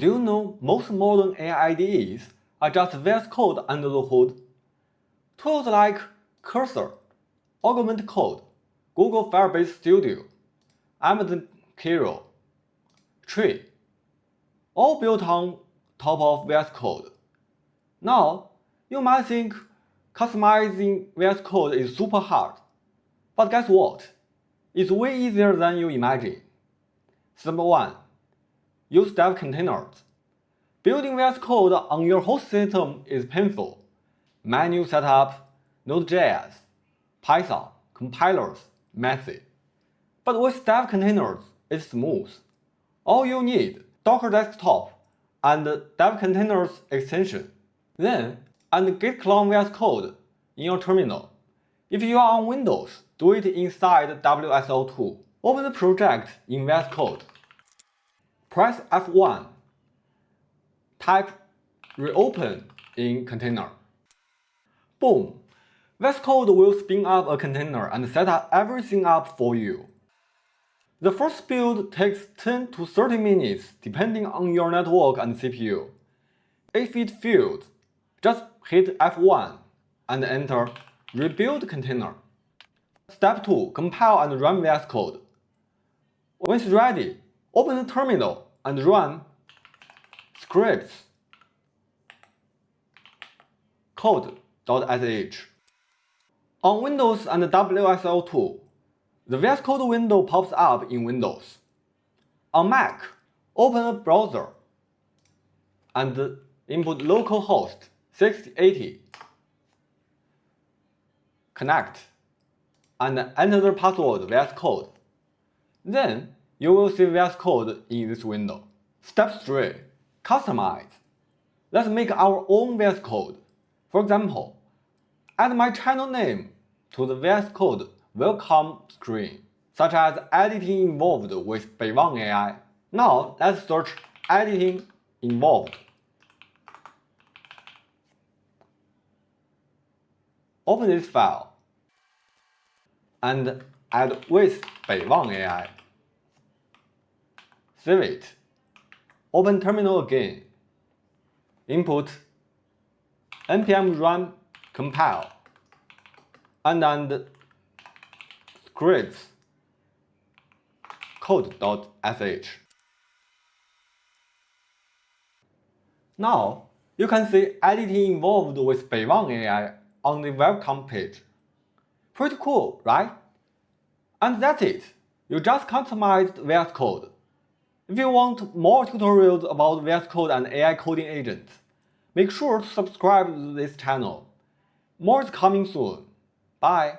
Do you know most modern AI IDEs are just VS Code under the hood? Tools like Cursor, Augment Code, Google Firebase Studio, Amazon Kiro, Tree, all built on top of VS Code. Now, you might think customizing VS Code is super hard, but guess what? It's way easier than you imagine. Step 1. Use dev containers. Building VS Code on your host system is painful. Manual setup, Node.js, Python, compilers, messy. But with dev containers, it's smooth. All you need, Docker Desktop and dev containers extension. Then, and git clone VS Code in your terminal. If you are on Windows, do it inside WSO2. Open the project in VS Code. Press F1. Type reopen in container. Boom! VS Code will spin up a container and set everything up for you. The first build takes 10 to 30 minutes depending on your network and CPU. If it fails, just hit F1 and enter Rebuild Container. Step 2. Compile and run VS Code. When it's ready, open the terminal and run scripts code.sh. On Windows and WSO2, the VS Code window pops up in Windows. On Mac, open a browser and input localhost 6080. Connect and enter the password VS Code. Then you will see VS Code in this window. Step 3. Customize. Let's make our own VS Code. For example, add my channel name to the VS Code welcome screen, such as editing involved with Beivang AI. Now let's search editing involved. Open this file and add with Beivang AI. Save it. Open terminal again. Input npm run compile and scripts code.sh. Now you can see editing involved with Beivang AI on the welcome page. Pretty cool, right? And that's it. You just customized VS Code. If you want more tutorials about VS Code and AI coding agents, make sure to subscribe to this channel. More is coming soon. Bye.